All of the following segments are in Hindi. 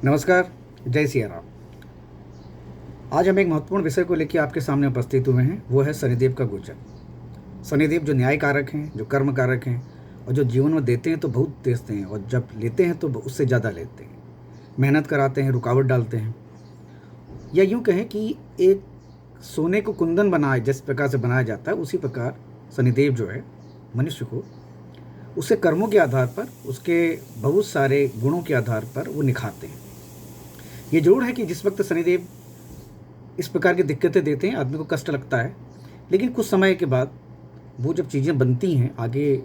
नमस्कार। जय सिया राम। आज हम एक महत्वपूर्ण विषय को लेकर आपके सामने उपस्थित हुए हैं। वो है शनिदेव का गोचर। शनिदेव जो न्याय कारक हैं, जो कर्म कारक हैं, और जो जीवन में देते हैं तो बहुत देते हैं, और जब लेते हैं तो उससे ज़्यादा लेते हैं। मेहनत कराते हैं, रुकावट डालते हैं, या यूँ कहें कि एक सोने को कुंदन बनाए जिस प्रकार से बनाया जाता है, उसी प्रकार शनिदेव जो है मनुष्य को उसके कर्मों के आधार पर, उसके बहुत सारे गुणों के आधार पर वो निखारते हैं। ये जरूर है कि जिस वक्त शनिदेव इस प्रकार की दिक्कतें देते हैं, आदमी को कष्ट लगता है, लेकिन कुछ समय के बाद वो जब चीज़ें बनती हैं, आगे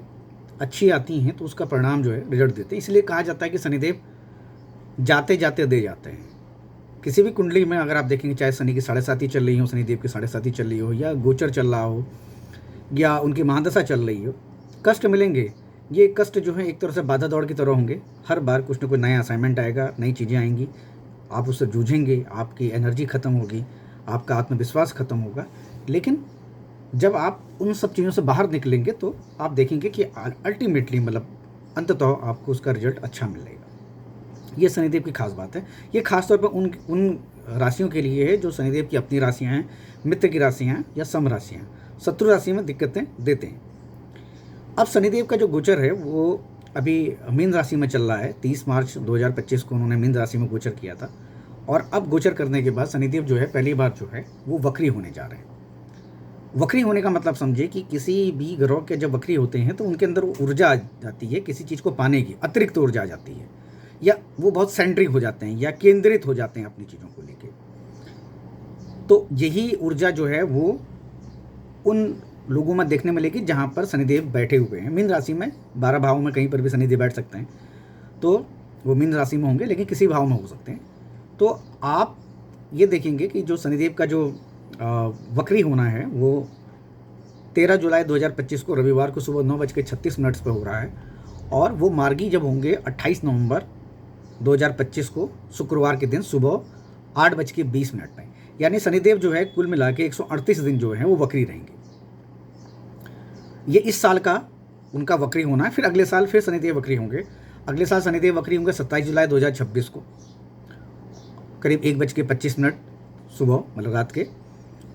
अच्छी आती हैं, तो उसका परिणाम जो है रिजल्ट देते हैं। इसलिए कहा जाता है कि शनिदेव जाते जाते दे जाते हैं। किसी भी कुंडली में अगर आप देखेंगे, चाहे शनि की 7.5 चल रही हो, शनिदेव की 7.5 चल रही हो, या गोचर चल रहा हो, या उनकी महादशा चल रही हो, कष्ट मिलेंगे। ये कष्ट जो है एक तरह से बाधा दौड़ की तरह होंगे। हर बार कुछ ना कुछ नया असाइनमेंट आएगा, नई चीज़ें आएंगी, आप उससे जूझेंगे, आपकी एनर्जी ख़त्म होगी, आपका आत्मविश्वास खत्म होगा। लेकिन जब आप उन सब चीज़ों से बाहर निकलेंगे तो आप देखेंगे कि अल्टीमेटली, मतलब अंततः आपको उसका रिजल्ट अच्छा मिलेगा। ये शनिदेव की खास बात है। ये खास तौर पर उन राशियों के लिए है जो शनिदेव की अपनी राशियाँ हैं, मित्र की राशियाँ हैं, या सम राशियाँ हैं। शत्रु राशि में दिक्कतें देते हैं। अब शनिदेव का जो गोचर है वो अभी मीन राशि में चल रहा है। 30 मार्च 2025 को उन्होंने मीन राशि में गोचर किया था, और अब गोचर करने के बाद शनिदेव जो है पहली बार जो है वो वक्री होने जा रहे हैं। वक्री होने का मतलब समझे कि किसी भी ग्रह के जब वक्री होते हैं तो उनके अंदर ऊर्जा आ जाती है, किसी चीज़ को पाने की अतिरिक्त ऊर्जा आ जाती है, या वो बहुत सेंट्रिक हो जाते हैं, या केंद्रित हो जाते हैं अपनी चीज़ों को लेके। तो यही ऊर्जा जो है वो उन लोगों में देखने मिलेगी जहाँ पर शनिदेव बैठे हुए हैं। मीन राशि में 12 भावों में कहीं पर भी शनिदेव बैठ सकते हैं, तो वो मीन राशि में होंगे, लेकिन किसी भाव में हो सकते हैं। तो आप ये देखेंगे कि जो शनिदेव का जो वक्री होना है वो 13 जुलाई 2025 को रविवार को सुबह 9:36 पर हो रहा है, और वो मार्गी जब होंगे 28 नवंबर 2025 को शुक्रवार के दिन सुबह 8:20 में। यानी शनिदेव जो है कुल मिला के 138 दिन जो है वो वक्री रहेंगे। ये इस साल का उनका वक्री होना है। फिर अगले साल फिर शनिदेव वक्री होंगे। अगले साल शनिदेव वक्री होंगे 27 जुलाई 2026 को करीब 1:25 सुबह, मतलब रात के।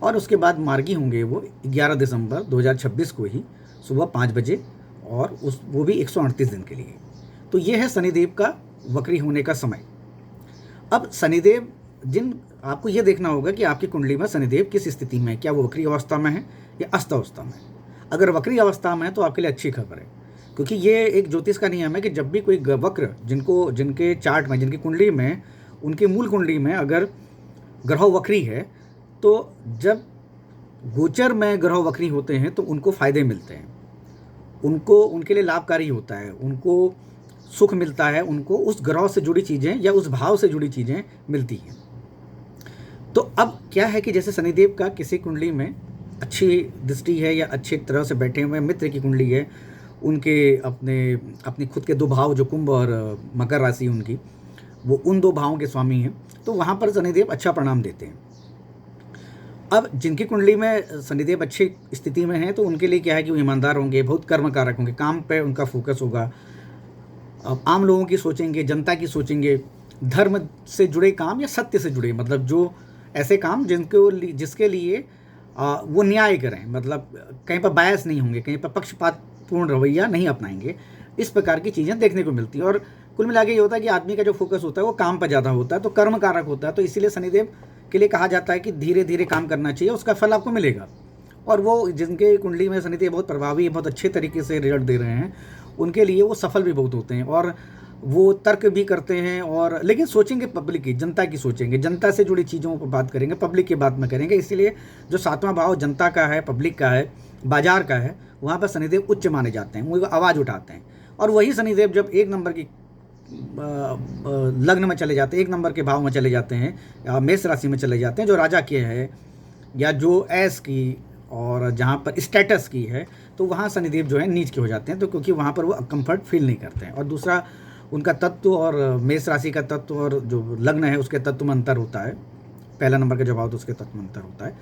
और उसके बाद मार्गी होंगे वो 11 दिसंबर 2026 को ही सुबह 5 बजे, और वो भी 138 दिन के लिए। तो ये है शनिदेव का वक्री होने का समय। अब शनिदेव आपको ये देखना होगा कि आपकी कुंडली में शनिदेव किस स्थिति में है। क्या वो वक्री अवस्था में है या अस्त अवस्था में है। अगर वक्री अवस्था में है तो आपके लिए अच्छी खबर है, क्योंकि ये एक ज्योतिष का नियम है कि जब भी कोई वक्र, जिनके चार्ट में, जिनकी कुंडली में, उनकी मूल कुंडली में अगर ग्रह वक्री है, तो जब गोचर में ग्रह वक्री होते हैं तो उनको फ़ायदे मिलते हैं, उनके लिए लाभकारी होता है, उनको सुख मिलता है, उनको उस ग्रह से जुड़ी चीज़ें या उस भाव से जुड़ी चीज़ें मिलती हैं। तो अब क्या है कि जैसे शनिदेव का किसी कुंडली में अच्छी दृष्टि है, या अच्छी तरह से बैठे हुए मित्र की कुंडली है, उनके अपने खुद के 2 भाव जो कुंभ और मकर राशि उनकी, वो उन 2 भावों के स्वामी हैं, तो वहाँ पर शनिदेव अच्छा परिणाम देते हैं। अब जिनकी कुंडली में शनिदेव अच्छी स्थिति में है तो उनके लिए क्या है कि वो ईमानदार होंगे, बहुत कर्म कारक होंगे, काम पे उनका फोकस होगा। अब आम लोगों की सोचेंगे, जनता की सोचेंगे, धर्म से जुड़े काम या सत्य से जुड़े, मतलब जो ऐसे काम जिसके लिए वो न्याय करें, मतलब कहीं पर बायस नहीं होंगे, कहीं पर पक्षपातपूर्ण रवैया नहीं अपनाएंगे। इस प्रकार की चीज़ें देखने को मिलती हैं। और कुल मिला के ये होता है कि आदमी का जो फोकस होता है वो काम पर ज़्यादा होता है, तो कर्म कारक होता है। तो इसीलिए शनिदेव के लिए कहा जाता है कि धीरे धीरे काम करना चाहिए, उसका फल आपको मिलेगा। और वो जिनके कुंडली में शनिदेव बहुत प्रभावी, बहुत अच्छे तरीके से रिजल्ट दे रहे हैं, उनके लिए वो सफल भी बहुत होते हैं, और वो तर्क भी करते हैं, और लेकिन सोचेंगे पब्लिक की, जनता की सोचेंगे, जनता से जुड़ी चीज़ों पर बात करेंगे, पब्लिक की बात में करेंगे। इसीलिए जो 7वां भाव जनता का है, पब्लिक का है, बाजार का है, वहाँ पर शनिदेव उच्च माने जाते हैं, वो आवाज़ उठाते हैं। और वही शनिदेव जब 1 नंबर की लग्न में चले जाते हैं, 1 नंबर के भाव में चले जाते हैं, या मेष राशि में चले जाते हैं, जो राजा के है, या जो ऐश की और जहाँ पर स्टेटस की है, तो वहाँ शनिदेव जो है नीच के हो जाते हैं। तो क्योंकि वहाँ पर वो कंफर्ट फील नहीं करते हैं। और दूसरा, उनका तत्व और मेष राशि का तत्व और जो लग्न है उसके तत्व में अंतर होता है। पहला नंबर का जो भाव तो उसके तत्व में अंतर होता है।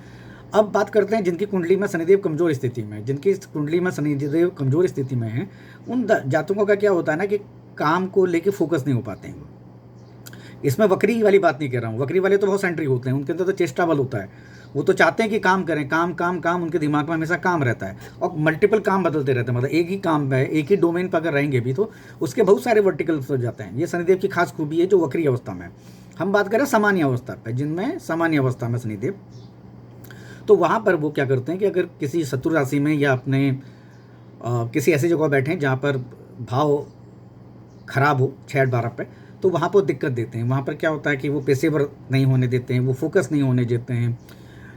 अब बात करते हैं जिनकी कुंडली में शनिदेव कमज़ोर स्थिति में है। जिनकी कुंडली में शनिदेव कमज़ोर स्थिति में है, उन जातकों का क्या होता है ना कि काम को लेके फोकस नहीं हो पाते हैं, इसमें वक्री वाली बात नहीं कह रहा हूँ, वक्री वाले तो बहुत सेंट्रिक होते हैं, उनके अंदर तो चेष्टा बल होता है, वो तो चाहते हैं कि काम करें, काम काम काम, उनके दिमाग में हमेशा काम रहता है और मल्टीपल काम बदलते रहते हैं, मतलब एक ही काम में एक ही डोमेन पर अगर रहेंगे भी तो उसके बहुत सारे वर्टिकल्स हो जाते हैं। ये शनिदेव की खास खूबी है जो वक्री अवस्था में। हम बात करें सामान्य अवस्था पर, जिनमें सामान्य अवस्था में शनिदेव, तो वहाँ पर वो क्या करते हैं कि अगर किसी शत्रु राशि में या अपने किसी ऐसी जगह बैठे हैं जहाँ पर भाव खराब हो 6-8-12 पे, तो वहाँ पर दिक्कत देते हैं। वहाँ पर क्या होता है कि वो पेशेवर नहीं होने देते हैं, वो फोकस नहीं होने देते हैं।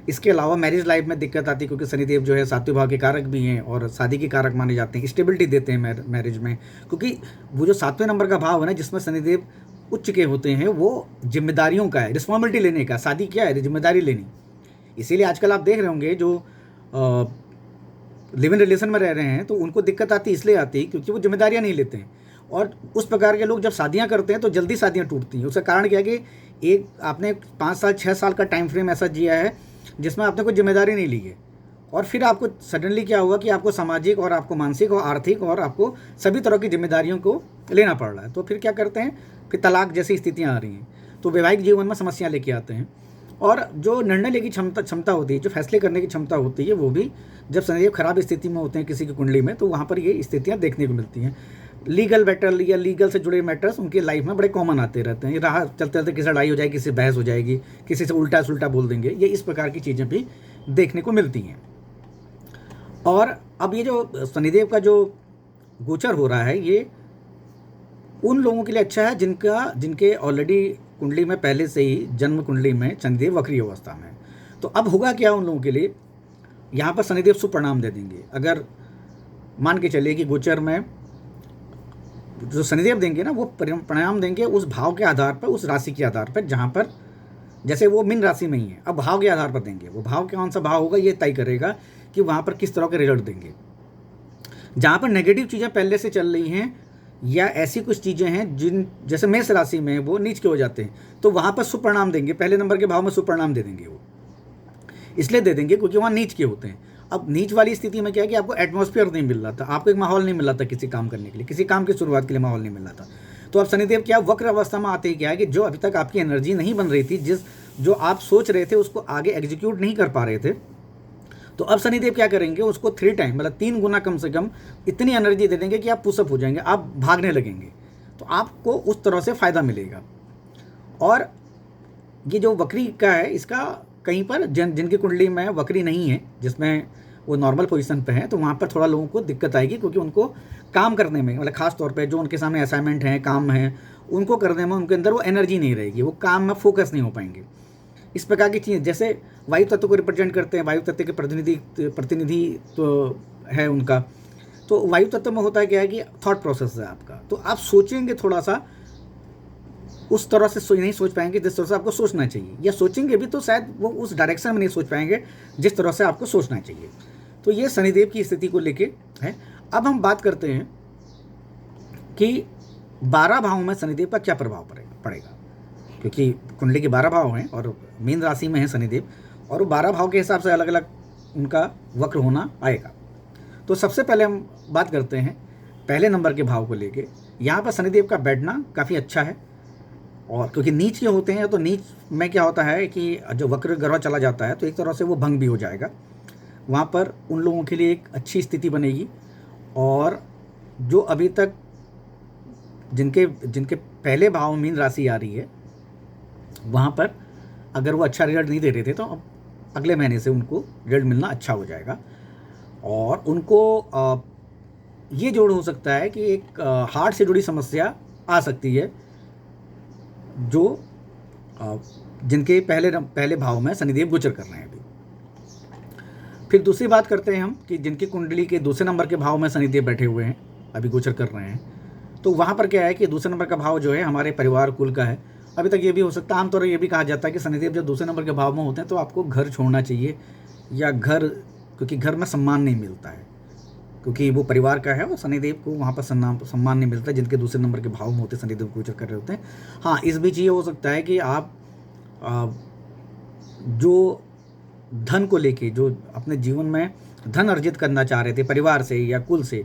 इसके अलावा मैरिज लाइफ में दिक्कत आती है, क्योंकि शनिदेव जो है सातवें भाव के कारक भी हैं और शादी के कारक माने जाते हैं, स्टेबिलिटी देते हैं मैरिज में, क्योंकि वो जो 7वें नंबर का भाव है ना, जिसमें शनिदेव उच्च के होते हैं, वो जिम्मेदारियों का है, रिस्पॉन्सिबिलिटी लेने का। शादी क्या है? जिम्मेदारी लेनी। इसीलिए आजकल आप देख रहे होंगे जो लिव इन रिलेशन में रह रहे हैं तो उनको दिक्कत आती इसलिए आती क्योंकि वो जिम्मेदारियां नहीं लेते हैं। और उस प्रकार के लोग जब शादियां करते हैं तो जल्दी शादियां टूटती हैं। उसका कारण क्या है कि एक आपने 5 साल 6 साल का टाइम फ्रेम ऐसा जिया है जिसमें आपने कोई जिम्मेदारी नहीं ली है, और फिर आपको सडनली क्या होगा कि आपको सामाजिक और आपको मानसिक और आर्थिक और आपको सभी तरह की जिम्मेदारियों को लेना पड़ रहा है। तो फिर क्या करते हैं, फिर तलाक जैसी स्थितियाँ आ रही हैं, तो वैवाहिक जीवन में समस्या लेके आते हैं। और जो निर्णय लेने की क्षमता होती है, जो फैसले करने की क्षमता होती है, वो भी जब शनिदेव खराब स्थिति में होते हैं किसी की कुंडली में, तो वहाँ पर ये स्थितियाँ देखने को मिलती हैं। लीगल मैटर या लीगल से जुड़े मैटर्स उनकी लाइफ में बड़े कॉमन आते रहते हैं। राह चलते चलते किसी लड़ाई हो जाएगी, किसी से बहस हो जाएगी, किसी से उल्टा सुल्टा बोल देंगे, ये इस प्रकार की चीज़ें भी देखने को मिलती हैं। और अब ये जो शनिदेव का जो गोचर हो रहा है, ये उन लोगों के लिए अच्छा है जिनके ऑलरेडी कुंडली में पहले से ही जन्म कुंडली में शनिदेव वक्री अवस्था में। तो अब होगा क्या उन लोगों के लिए, यहाँ पर शनिदेव सुपरिणाम दे देंगे। अगर मान के चलिए कि गोचर में जो शनिदेव देंगे ना, वो परिणाम देंगे उस भाव के आधार पर, उस राशि के आधार पर, जहाँ पर जैसे वो मीन राशि में ही है, अब भाव के आधार पर देंगे। वो भाव कौन सा भाव होगा ये तय करेगा कि वहाँ पर किस तरह के रिजल्ट देंगे। जहाँ पर नेगेटिव चीज़ें पहले से चल रही हैं या ऐसी कुछ चीज़ें हैं जिन जैसे मेष राशि में वो नीच के हो जाते हैं, तो वहाँ पर सुपरिणाम देंगे, पहले नंबर के भाव में सुपरिणाम दे देंगे। वो इसलिए दे देंगे क्योंकि वहाँ नीच के होते हैं। अब नीच वाली स्थिति में क्या है कि आपको एटमॉस्फेयर नहीं मिल रहा था, आपको एक माहौल नहीं मिल रहा था किसी काम करने के लिए, किसी काम की शुरुआत के लिए माहौल नहीं मिल रहा था। तो अब शनिदेव क्या वक्र अवस्था में आते ही क्या है कि जो अभी तक आपकी एनर्जी नहीं बन रही थी, जो आप सोच रहे थे उसको आगे एग्जीक्यूट नहीं कर पा रहे थे, तो अब शनिदेव क्या करेंगे, उसको 3 टाइम मतलब 3 गुना कम से कम इतनी एनर्जी दे देंगे कि आप पुशअप हो जाएंगे, आप भागने लगेंगे। तो आपको उस तरह से फ़ायदा मिलेगा। और ये जो वक्री का है, इसका कहीं पर जिनकी कुंडली में वक्री नहीं है, जिसमें वो नॉर्मल पोजीशन पे है, तो वहाँ पर थोड़ा लोगों को दिक्कत आएगी, क्योंकि उनको काम करने में मतलब खास तौर पे जो उनके सामने असाइनमेंट हैं, काम हैं, उनको करने में उनके अंदर वो एनर्जी नहीं रहेगी, वो काम में फोकस नहीं हो पाएंगे। इस प्रकार की चीज़ें जैसे वायु तत्व को रिप्रेजेंट करते हैं, वायु तत्व के प्रतिनिधि तो है उनका, तो वायु तत्व में होता है क्या है कि थॉट प्रोसेस है आपका, तो आप सोचेंगे थोड़ा सा उस तरह से नहीं सोच पाएंगे जिस तरह से आपको सोचना चाहिए, या सोचेंगे भी तो शायद वो उस डायरेक्शन में नहीं सोच पाएंगे जिस तरह से आपको सोचना चाहिए। तो ये शनिदेव की स्थिति को लेके है। अब हम बात करते हैं कि 12 भावों में शनिदेव का क्या प्रभाव पड़ेगा, क्योंकि कुंडली के 12 भाव हैं और मीन राशि में है शनिदेव, और 12 भाव के हिसाब से अलग अलग उनका वक्र होना आएगा। तो सबसे पहले हम बात करते हैं पहले नंबर के भाव को लेके। यहाँ पर शनिदेव का बैठना काफ़ी अच्छा है, और क्योंकि नीच के होते हैं तो नीच में क्या होता है कि जो वक्र ग्रह चला जाता है तो एक तरह से वो भंग भी हो जाएगा। वहाँ पर उन लोगों के लिए एक अच्छी स्थिति बनेगी, और जो अभी तक जिनके पहले भाव मीन राशि आ रही है, वहाँ पर अगर वो अच्छा रिजल्ट नहीं दे रहे थे तो अब अगले महीने से उनको रिजल्ट मिलना अच्छा हो जाएगा। और उनको ये जोड़ हो सकता है कि एक हार्ट से जुड़ी समस्या आ सकती है, जो जिनके पहले भाव में शनिदेव गोचर कर रहे हैं अभी। फिर दूसरी बात करते हैं हम कि जिनकी कुंडली के दूसरे नंबर के भाव में शनिदेव बैठे हुए हैं, अभी गोचर कर रहे हैं, तो वहाँ पर क्या है कि दूसरे नंबर का भाव जो है हमारे परिवार कुल का है। अभी तक ये भी हो सकता है, आमतौर पर ये भी कहा जाता है कि शनिदेव जब दूसरे नंबर के भाव में होते हैं तो आपको घर छोड़ना चाहिए, या क्योंकि घर में सम्मान नहीं मिलता है, क्योंकि वो परिवार का है और शनिदेव को वहाँ पर सम्मान नहीं मिलता जिनके दूसरे नंबर के भाव में होते शनिदेव गोचर कर रहे होते हैं। हाँ, इस बीच ये हो सकता है कि आप जो धन को लेके, जो अपने जीवन में धन अर्जित करना चाह रहे थे परिवार से या कुल से,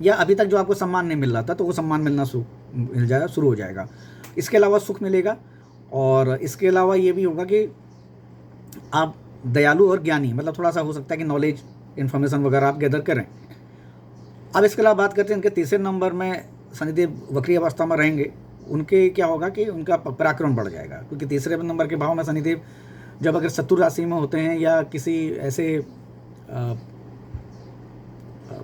या अभी तक जो आपको सम्मान नहीं मिल रहा था, तो वो सम्मान मिलना मिल जाएगा, शुरू हो जाएगा। इसके अलावा सुख मिलेगा, और इसके अलावा ये भी होगा कि आप दयालु और ज्ञानी, मतलब थोड़ा सा हो सकता है कि नॉलेज इन्फॉर्मेशन वगैरह आप गैदर करें। अब इसके अलावा बात करते हैं इनके तीसरे नंबर में शनिदेव वक्री अवस्था में रहेंगे, उनके क्या होगा कि उनका पराक्रम बढ़ जाएगा, क्योंकि तीसरे नंबर के भाव में शनिदेव जब अगर शत्रु राशि में होते हैं या किसी ऐसे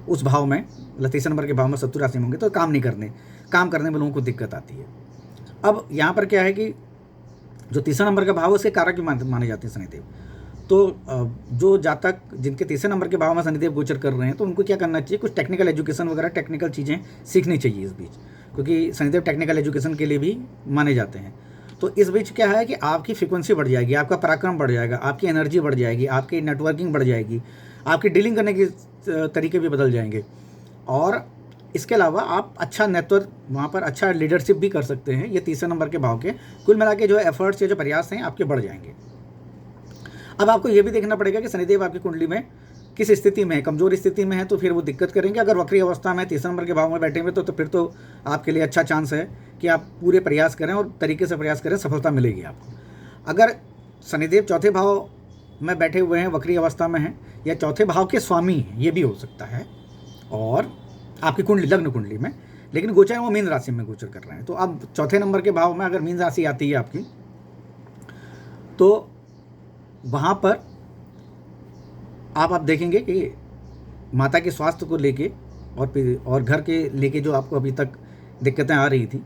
उस भाव में, मतलब तीसरे नंबर के भाव में शत्रु राशि में होंगे तो काम करने में लोगों को दिक्कत आती है। अब यहाँ पर क्या है कि जो तीसरा नंबर का भाव है उसके कारक भी माने जाते हैं शनिदेव। तो जो जातक जिनके तीसरे नंबर के भाव में शनिदेव गोचर कर रहे हैं तो उनको क्या करना चाहिए, कुछ टेक्निकल एजुकेशन वगैरह टेक्निकल चीज़ें सीखनी चाहिए इस बीच, क्योंकि शनिदेव टेक्निकल एजुकेशन के लिए भी माने जाते हैं। तो इस बीच क्या है कि आपकी फ्रिक्वेंसी बढ़ जाएगी, आपका पराक्रम बढ़ जाएगा, आपकी एनर्जी बढ़ जाएगी, आपकी नेटवर्किंग बढ़ जाएगी, आपकी डीलिंग करने के तरीके भी बदल जाएंगे। और इसके अलावा आप अच्छा नेतृत्व, वहाँ पर अच्छा लीडरशिप भी कर सकते हैं। ये तीसरे नंबर के भाव के कुल मिला के जो एफर्ट्स या जो प्रयास हैं आपके बढ़ जाएंगे। अब आपको ये भी देखना पड़ेगा कि शनिदेव आपकी कुंडली में किस स्थिति में है। कमजोर स्थिति में है तो फिर वो दिक्कत करेंगे। अगर वक्री अवस्था में तीसरे नंबर के भाव में बैठे हुए तो फिर तो आपके लिए अच्छा चांस है कि आप पूरे प्रयास करें और तरीके से प्रयास करें, सफलता मिलेगी आपको। अगर शनिदेव चौथे भाव में बैठे हुए हैं, वक्री अवस्था में हैं, या चौथे भाव के स्वामी हैं, ये भी हो सकता है, और आपकी कुंडली लग्न कुंडली में, लेकिन गोचर वो मीन राशि में गोचर कर रहे हैं। तो अब चौथे नंबर के भाव में अगर मीन राशि आती है आपकी, तो वहाँ पर आप देखेंगे कि माता के स्वास्थ्य को लेके और घर के लेके जो आपको अभी तक दिक्कतें आ रही थी,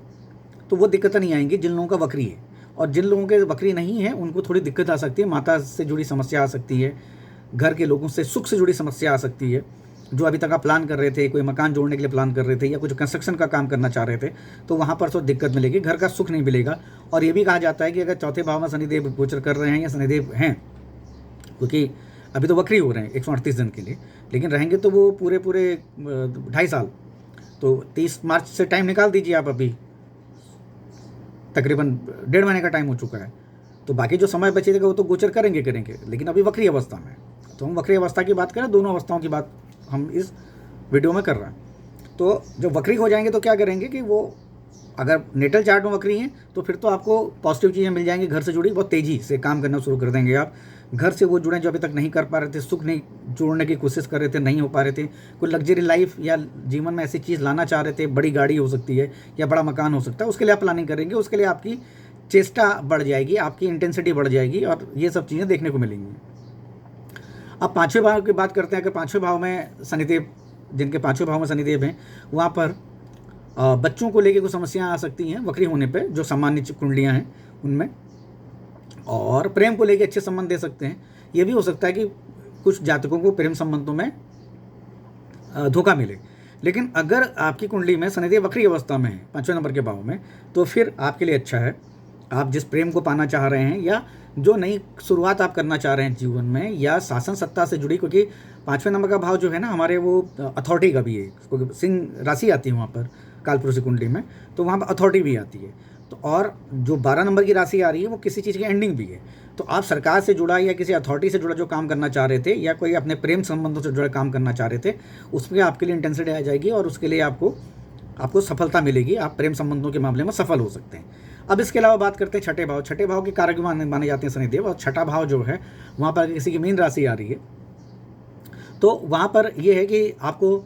तो वो दिक्कतें नहीं आएंगी जिन लोगों का वक्री है। और जिन लोगों के वक्री नहीं है उनको थोड़ी दिक्कत आ सकती है, माता से जुड़ी समस्या आ सकती है, घर के लोगों से सुख से जुड़ी समस्या आ सकती है। जो अभी तक आप प्लान कर रहे थे, कोई मकान जोड़ने के लिए प्लान कर रहे थे या कुछ कंस्ट्रक्शन का काम करना चाह रहे थे, तो वहाँ पर तो दिक्कत मिलेगी, घर का सुख नहीं मिलेगा। और ये भी कहा जाता है कि अगर चौथे भाव में शनिदेव गोचर कर रहे हैं या शनिदेव हैं, क्योंकि अभी तो वक्री हो रहे हैं 138 दिन के लिए, लेकिन रहेंगे तो वो पूरे 2.5 साल, तो 30 मार्च से टाइम निकाल दीजिए आप, अभी तकरीबन 1.5 महीने का टाइम हो चुका है। तो बाकी जो समय बचेगा वो तो गोचर करेंगे, लेकिन अभी वक्री अवस्था में। तो हम वक्री अवस्था की बात करें, दोनों अवस्थाओं की बात हम इस वीडियो में कर रहे हैं। तो जब वक्री हो जाएंगे तो क्या करेंगे कि वो अगर नेटल चार्ट में वक्री हैं तो फिर तो आपको पॉजिटिव चीज़ें मिल जाएंगी, घर से जुड़ी बहुत तेज़ी से काम करना शुरू कर देंगे आप। घर से वो जुड़े जो अभी तक नहीं कर पा रहे थे, सुख नहीं जोड़ने की कोशिश कर रहे थे, नहीं हो पा रहे थे, कोई लग्जरी लाइफ या जीवन में ऐसी चीज़ लाना चाह रहे थे, बड़ी गाड़ी हो सकती है या बड़ा मकान हो सकता है, उसके लिए आप प्लानिंग करेंगे, उसके लिए आपकी चेष्टा बढ़ जाएगी, आपकी इंटेंसिटी बढ़ जाएगी और ये सब चीज़ें देखने को मिलेंगी। अब पाँचवें भाव की बात करते हैं। अगर पाँचवें भाव में शनिदेव, जिनके पाँचवें भाव में शनिदेव हैं, वहाँ पर बच्चों को लेके कुछ समस्याएं आ सकती हैं वक्री होने पे, जो सामान्य कुंडलियाँ हैं उनमें। और प्रेम को लेके अच्छे संबंध दे सकते हैं। ये भी हो सकता है कि कुछ जातकों को प्रेम संबंधों में धोखा मिले। लेकिन अगर आपकी कुंडली में शनिदेव वक्री अवस्था में है 5वें नंबर के भाव में, तो फिर आपके लिए अच्छा है। आप जिस प्रेम को पाना चाह रहे हैं या जो नई शुरुआत आप करना चाह रहे हैं जीवन में, या शासन सत्ता से जुड़ी, क्योंकि 5वें नंबर का भाव जो है ना हमारे, वो अथॉरिटी का भी है, क्योंकि सिंह राशि आती है वहाँ पर कालपुरुष कुंडली में, तो वहाँ पर अथॉरिटी भी आती है। तो और जो 12 नंबर की राशि आ रही है वो किसी चीज़ की एंडिंग भी है। तो आप सरकार से जुड़ा या किसी अथॉरिटी से जुड़ा जो काम करना चाह रहे थे, या कोई अपने प्रेम संबंधों से जुड़ा काम करना चाह रहे थे, उसमें आपके लिए इंटेंसिटी आ जाएगी और उसके लिए आपको सफलता मिलेगी। आप प्रेम संबंधों के मामले में सफल हो सकते हैं। अब इसके अलावा बात करते हैं छठे भाव। छठे भाव के कारक माने जाते हैं शनिदेव, और छठा भाव जो है वहाँ पर किसी की मीन राशि आ रही है, तो वहाँ पर यह है कि आपको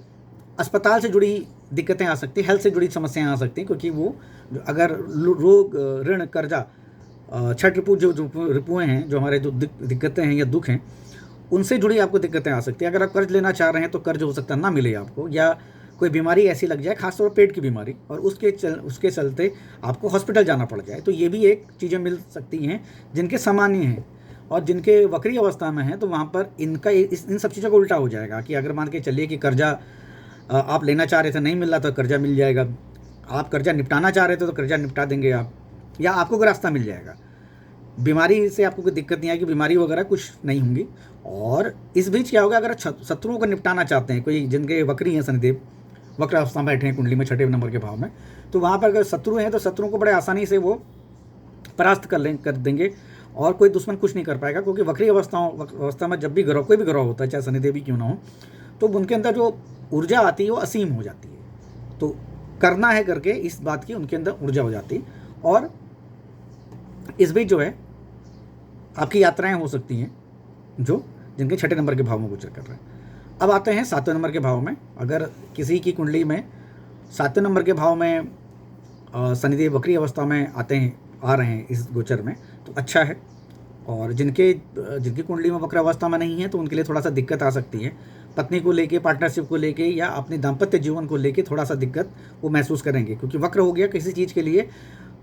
अस्पताल से जुड़ी दिक्कतें आ सकती हैं, हेल्थ से जुड़ी समस्याएं आ सकती हैं, क्योंकि वो अगर रोग, ऋण, कर्जा, छठ रिपु, जो रिपुएँ हैं, जो हमारे जो दिक्कतें हैं या दुख हैं, उनसे जुड़ी आपको दिक्कतें आ सकती हैं। अगर आप कर्ज लेना चाह रहे हैं तो कर्ज हो सकता है ना मिले आपको, या कोई बीमारी ऐसी लग जाए, खासतौर पर पेट की बीमारी, और उसके चलते आपको हॉस्पिटल जाना पड़ जाए, तो ये भी एक चीज़ें मिल सकती हैं जिनके सामान्य हैं। और जिनके वक्री अवस्था में हैं तो वहाँ पर इनका इन सब चीज़ों का उल्टा हो जाएगा कि अगर मान के चलिए कि कर्जा आप लेना चाह रहे थे, नहीं मिल रहा तो कर्जा मिल जाएगा, आप कर्जा निपटाना चाह रहे थे तो कर्जा निपटा देंगे आप, या आपको कोई रास्ता मिल जाएगा। बीमारी से आपको कोई दिक्कत नहीं आएगी, बीमारी वगैरह कुछ नहीं होंगी। और इस बीच क्या होगा, अगर शत्रुओं को निपटाना चाहते हैं, कोई जिनके वक्री हैं शनिदेव, वक्र अवस्था में बैठे हैं कुंडली में छठे नंबर के भाव में, तो वहाँ पर अगर शत्रु हैं तो शत्रुओं को बड़े आसानी से वो परास्त कर देंगे और कोई दुश्मन कुछ नहीं कर पाएगा। क्योंकि वक्री अवस्था में जब भी ग्रह, कोई भी ग्रह होता है, चाहे शनिदेव भी क्यों ना हो, तो उनके अंदर जो ऊर्जा आती है वो असीम हो जाती है। तो करना है करके इस बात की उनके अंदर ऊर्जा हो जाती है। और इस बीच जो है आपकी यात्राएं हो सकती हैं जो जिनके 6ठे नंबर के भाव में गोचर कर रहे हैं। अब आते हैं 7वें नंबर के भाव में। अगर किसी की कुंडली में 7वें नंबर के भाव में शनिदेव वक्री अवस्था में आ रहे हैं इस गोचर में, तो अच्छा है। और जिनकी कुंडली में वक्र अवस्था में नहीं है तो उनके लिए थोड़ा सा दिक्कत आ सकती है। पत्नी को लेके, पार्टनरशिप को लेके या अपने दाम्पत्य जीवन को लेके थोड़ा सा दिक्कत वो महसूस करेंगे, क्योंकि वक्र हो गया किसी चीज़ के लिए।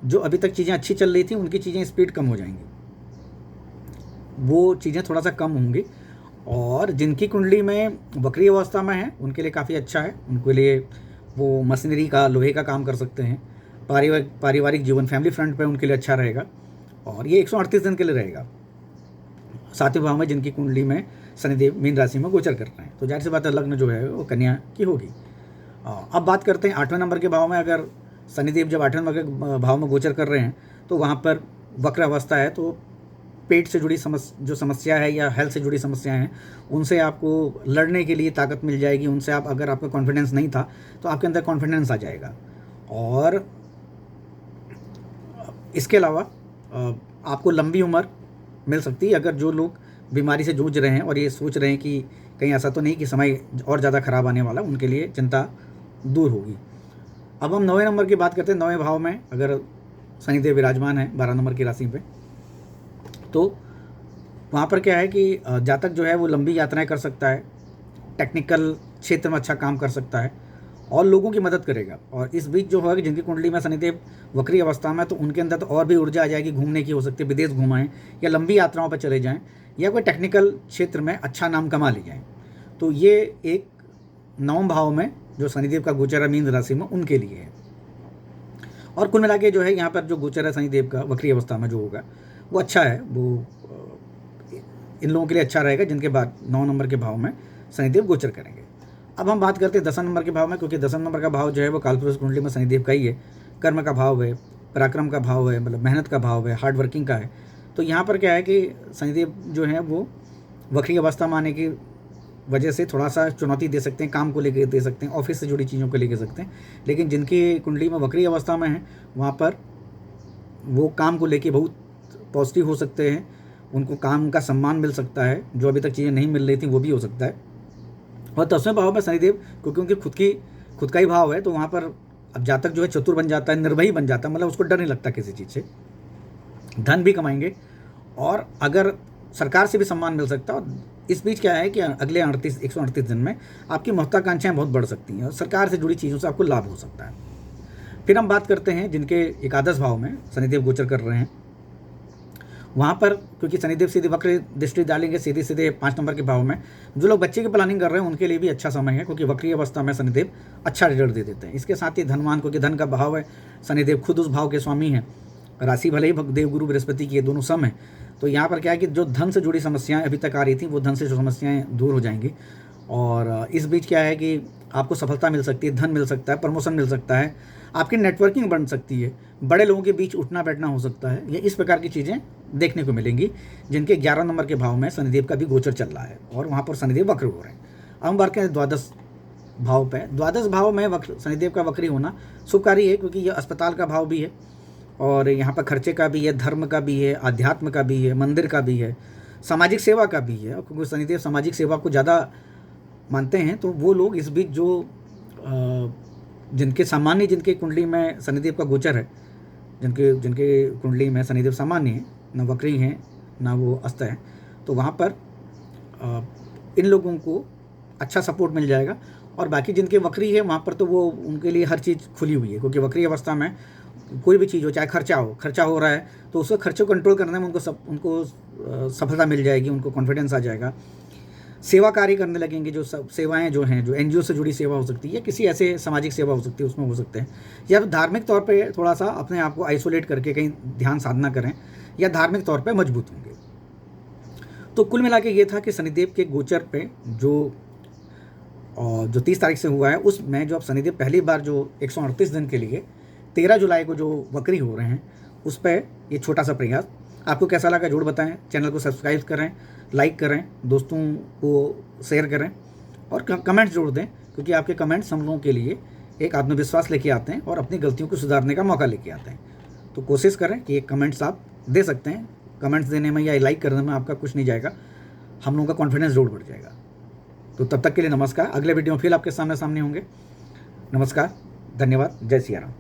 जो अभी तक चीज़ें अच्छी चल रही थी उनकी चीज़ें स्पीड कम हो जाएंगी, वो चीज़ें थोड़ा सा कम होंगी। और जिनकी कुंडली में वक्री अवस्था में है उनके लिए काफ़ी अच्छा है। उनके लिए वो मशीनरी का, लोहे का काम कर सकते हैं। पारिवारिक जीवन, फैमिली फ्रंट पे उनके लिए अच्छा रहेगा। और ये 138 दिन के लिए रहेगा। 7वें भाव में जिनकी कुंडली में शनिदेव मीन राशि में गोचर कर रहे हैं, तो जाहिर सी बात है लग्न जो है वो कन्या की होगी। अब बात करते हैं 8वें नंबर के भाव में। अगर शनिदेव जब 8वें नंबर के भाव में गोचर कर रहे हैं तो वहाँ पर वक्र अवस्था है, तो पेट से जुड़ी जो समस्या है या हेल्थ से जुड़ी समस्याएं हैं उनसे आपको लड़ने के लिए ताकत मिल जाएगी। उनसे अगर आपका कॉन्फिडेंस नहीं था तो आपके अंदर कॉन्फिडेंस आ जाएगा। और इसके अलावा आपको लंबी उम्र मिल सकती है। अगर जो लोग बीमारी से जूझ रहे हैं और ये सोच रहे हैं कि कहीं ऐसा तो नहीं कि समय और ज़्यादा खराब आने वाला, उनके लिए चिंता दूर होगी। अब हम 9वें नंबर की बात करते हैं। 9वें भाव में अगर शनिदेव विराजमान है 12 नंबर की राशि पे, तो वहाँ पर क्या है कि जातक जो है वो लंबी यात्राएं कर सकता है, टेक्निकल क्षेत्र में अच्छा काम कर सकता है और लोगों की मदद करेगा। और इस बीच जो है कि जिनकी कुंडली में शनिदेव वक्री अवस्था में, तो उनके अंदर तो और भी ऊर्जा आ जाएगी, घूमने की हो सकती है, विदेश घुमाएं या लंबी यात्राओं पर चले जाएं या कोई टेक्निकल क्षेत्र में अच्छा नाम कमा ले जाएं। तो ये एक 9वें भाव में जो शनिदेव का गोचर है मीन राशि में, उनके लिए है। और कुल मिला के जो है यहाँ पर जो गोचर है शनिदेव का वक्री अवस्था में जो होगा वो अच्छा है। वो इन लोगों के लिए अच्छा रहेगा जिनके बाद 9 नंबर के भाव में शनिदेव गोचर करेंगे। अब हम बात करते हैं 10वें नंबर के भाव में, क्योंकि 10वें नंबर का भाव जो है वो कालपुरुष कुंडली में शनिदेव का ही है। कर्म का भाव है, पराक्रम का भाव है, मतलब मेहनत का भाव है, हार्ड वर्किंग का है। तो यहाँ पर क्या है कि शनिदेव जो है वो वक्री अवस्था में आने की वजह से थोड़ा सा चुनौती दे सकते हैं, काम को लेकर दे सकते हैं, ऑफिस से जुड़ी चीज़ों को लेकर सकते हैं। लेकिन जिनकी कुंडली में वक्री अवस्था में है वहाँ पर वो काम को लेकर बहुत पॉजिटिव हो सकते हैं। उनको काम का सम्मान मिल सकता है, जो अभी तक चीज़ें नहीं मिल रही थी वो भी हो सकता है। और 10वें भाव में शनिदेव, क्योंकि उनकी खुद का ही भाव है, तो वहाँ पर अब जातक जो है चतुर बन जाता है, निर्भयी बन जाता है, मतलब उसको डर नहीं लगता किसी चीज़ से। धन भी कमाएंगे और अगर सरकार से भी सम्मान मिल सकता है। और इस बीच क्या है कि अगले 138 दिन में आपकी महत्वाकांक्षाएं बहुत बढ़ सकती हैं और सरकार से जुड़ी चीज़ों से आपको लाभ हो सकता है। फिर हम बात करते हैं जिनके एकादश भाव में शनिदेव गोचर कर रहे हैं, वहाँ पर क्योंकि शनिदेव सीधे वक्र दृष्टि डालेंगे सीधे 5 नंबर के भाव में। जो लोग बच्चे की प्लानिंग कर रहे हैं उनके लिए भी अच्छा समय है, क्योंकि वक्री अवस्था में शनिदेव अच्छा रिजल्ट दे देते हैं। इसके साथ ही धनवान, क्योंकि धन का भाव है, शनिदेव खुद उस भाव के स्वामी हैं। राशि भले ही देव गुरु बृहस्पति की, ये दोनों सम है। तो यहाँ पर क्या है कि जो धन से जुड़ी समस्याएं अभी तक आ रही थी वो धन से जो समस्याएं दूर हो जाएंगी। और इस बीच क्या है कि आपको सफलता मिल सकती है, धन मिल सकता है, प्रमोशन मिल सकता है, आपकी नेटवर्किंग बढ़ सकती है, बड़े लोगों के बीच उठना बैठना हो सकता है। ये इस प्रकार की चीज़ें देखने को मिलेंगी जिनके 11 नंबर के भाव में शनिदेव का भी गोचर चल रहा है और वहाँ पर शनिदेव वक्र हो रहे हैं। अब हम बात करें द्वादश भाव पे। द्वादश भाव में शनिदेव का वक्री होना शुभकारी है, क्योंकि यह अस्पताल का भाव भी है और यहाँ पर खर्चे का भी है, धर्म का भी है, अध्यात्म का भी है, मंदिर का भी है, सामाजिक सेवा का भी है। क्योंकि शनिदेव सामाजिक सेवा को ज़्यादा मानते हैं, तो वो लोग इस बीच जो जिनके कुंडली में शनिदेव का गोचर है, जिनके कुंडली में शनिदेव सामान्य है, न वक्री हैं ना वो अस्त हैं, तो वहाँ पर इन लोगों को अच्छा सपोर्ट मिल जाएगा। और बाकी जिनके वक्री है वहाँ पर तो वो उनके लिए हर चीज़ खुली हुई है, क्योंकि वक्री अवस्था में कोई भी चीज़ हो, चाहे खर्चा हो रहा है तो उसको खर्चे को कंट्रोल करने में उनको सफलता मिल जाएगी, उनको कॉन्फिडेंस आ जाएगा। सेवा कार्य करने लगेंगे, जो सेवाएं जो हैं, जो एनजीओ से जुड़ी सेवा हो सकती है, किसी ऐसे सामाजिक सेवा हो सकती है उसमें हो सकते हैं, या धार्मिक तौर पे थोड़ा सा अपने आप को आइसोलेट करके कहीं ध्यान साधना करें या धार्मिक तौर पे मजबूत होंगे। तो कुल मिला के ये था कि शनिदेव के गोचर पे जो 30 तारीख से हुआ है उसमें जो अब शनिदेव पहली बार जो 138 दिन के लिए 13 जुलाई को जो वक्री हो रहे हैं उस पर ये छोटा सा प्रयास। आपको कैसा लगा जरूर बताएं। चैनल को सब्सक्राइब करें, लाइक करें, दोस्तों को शेयर करें और कमेंट जरूर दें, क्योंकि आपके कमेंट्स हम लोगों के लिए एक आत्मविश्वास लेके आते हैं और अपनी गलतियों को सुधारने का मौका लेके आते हैं। तो कोशिश करें कि ये कमेंट्स आप दे सकते हैं, कमेंट्स देने में या लाइक करने में आपका कुछ नहीं जाएगा, हम लोगों का कॉन्फिडेंस जरूर बढ़ जाएगा। तो तब तक के लिए नमस्कार, अगले वीडियो में फिर आपके सामने होंगे। नमस्कार, धन्यवाद, जय सिया राम।